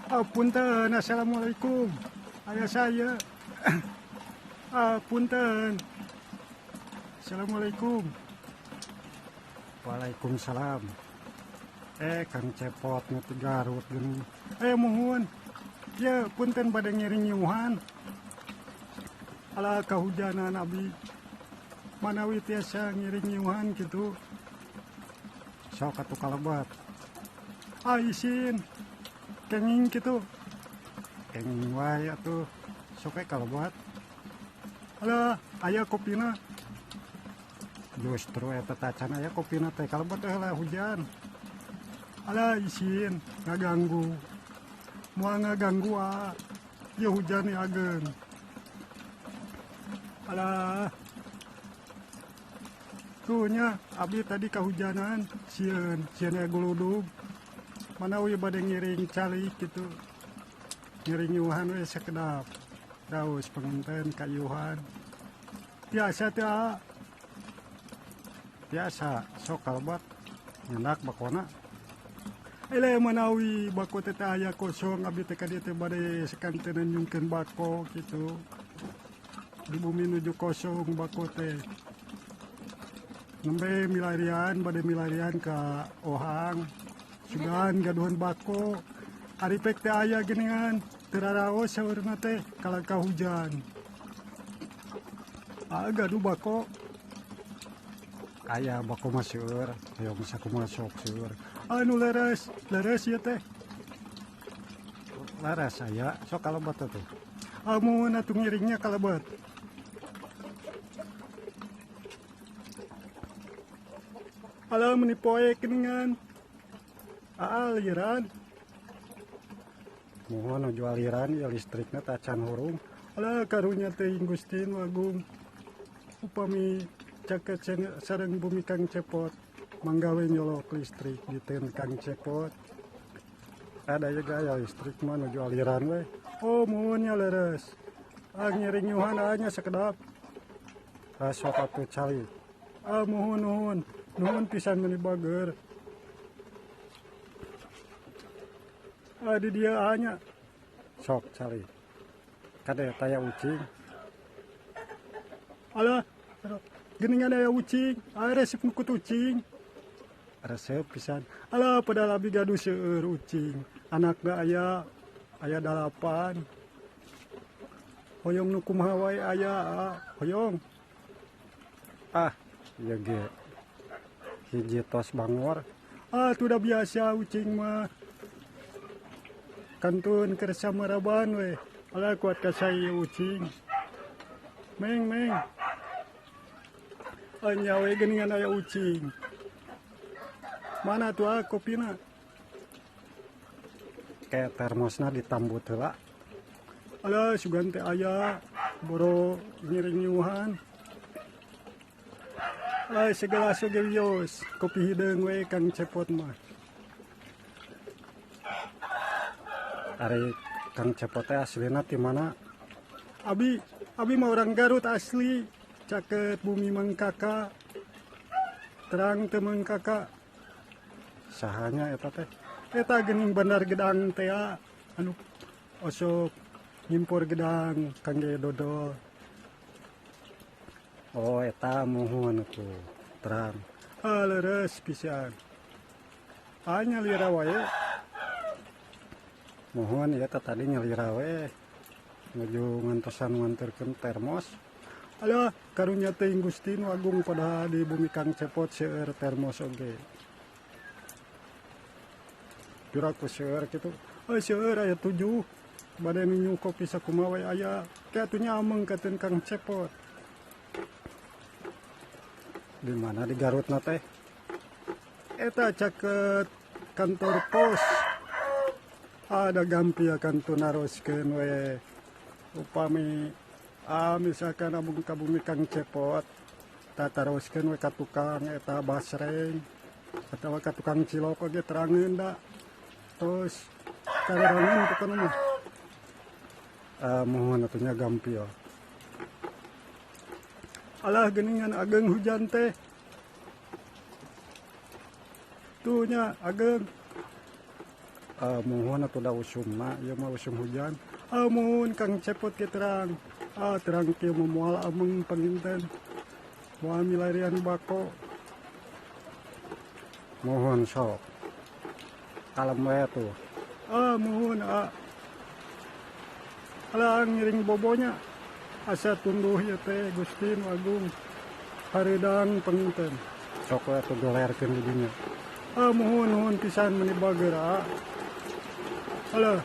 Punten, assalamualaikum. Ayah saya. Punten. Assalamualaikum. Waalaikumsalam. Kang Cepot ngerti Garut gini. Mohon. Ya, punten pada ngiring nyuhan. Ala kahujanan abi. Manawi tiasa ngiring nyuhan gitu. Sok atuh kalebat. Isin. Kenging gitu. Kenging wae atuh. Sok kalebat. Ala aya kopina. Justru eta tacan aya kopina teh kalebat lah hujan. Ala isin ngaganggu. Moal ngaganggu ya hujan ya ageun. Alah tuhnya abi tadi kehujanan sieun aya guludug. Manawi bade ngiring calik gitu. Ngiring nyuhan we sakedap. Daus penganten kayuhan. Biasa teh biasa sok kalbat nyendak bakona. Manawi bako teh aya kosong abi teh kadieu teh bade sekantenan nyungkeun bako gitu. Di bumi nuju kosong bako teh. Nembe milarian bade milarian ka Ohang. Sugan gaduhan bako. Ari pek teh aya geningan teraraos saurna teh kalangka hujan. Gaduh bako. Aya bako maseur, ayo bisa kumasuk seur. Anu leres ya teh. Leres aya, sok kalebat tuh. Mun atuh ngiringnya kalebat. Ala menipoe keningan. Aliran. Mohon jual aliran ya listriknya tacan hurung. Ala karunya teh Gustin Agung. Upami caket sareng bumi Kang Cepot. Manggawe nyolok listrik di ten Kang Cepot. Ada juga ya listrik mah nuju aliran we. Mohonnya leres. Ngiring nyuhan anya sakedap. Sok atuh cali. Mohon pisan meuni bager. Di dia anya. Sok cali. Kade taya ucing. Alah, geningan aya ucing. Resep mukut ucing. Resep pisan. Alah pada labi gaduh seueur ucing. Anakna aya 8. Hoyong nu kumaha wae aya hoyong. Ieu ge hiji tos bangor. Tuh udah biasa ucing mah. Kantun kersa maraban we. Alah kuat kasai ucing. Meng. Anya we geningan aya ucing. Mana tuh kopina? Kayak termosna ditambut heula. Alah sugan teh aya boro ngiring nyuhan. Segala sogewios kopi hideung we Kang Cepot mah. Ari Kang Cepot teh aslina ti mana? Abi mah orang Garut asli. Caket bumi Mangkaka. Terang teu Mangkaka. Sahanya eta teh? Eta geuning Bandar Gedang teh anu osok ngimpor gedang kangge dodol. Eta mohon atuh terang. Leres pisan. Nyalira wae. Mohon eta tadi nyalira we. Nuju ngantosan nganterkeun termos. Alah karunya teh Gustin Agung pada di bumi Kang Cepot seueur termos oge. Piraku seueur kitu. Seueur aya 7. Bade minyu kopi sakumaha wae aya. Katunya ameng katen Kang Cepot. Di mana di Garutna teh? Eta caket kantor pos. Ada gampi akan tunaroskeun we. Upami misalkan abung ka bumi Kang Cepot tataroskeun we ka tukang eta basreng atawa ka tukang cilok oge terangeun da. Terus karerangan tukang mah. Mohon atunya gampi ya. Alah geningan ageng hujan teh. Tuhnya ageng. mohon atau da usumna ieu mah usum hujan. Mohon Kang Cepot ke terang. Terang kieu memual ameng panginten. Moal milarian bako. Mohon sok. Kalem we tuh. Mohon alang ngiring bobonya. Asa tunduh ya teh Gusti Nu Agung. Hareudang panginten. Sok we tuh golerkeun di dinya. Mohon pisan meni bager. Alah.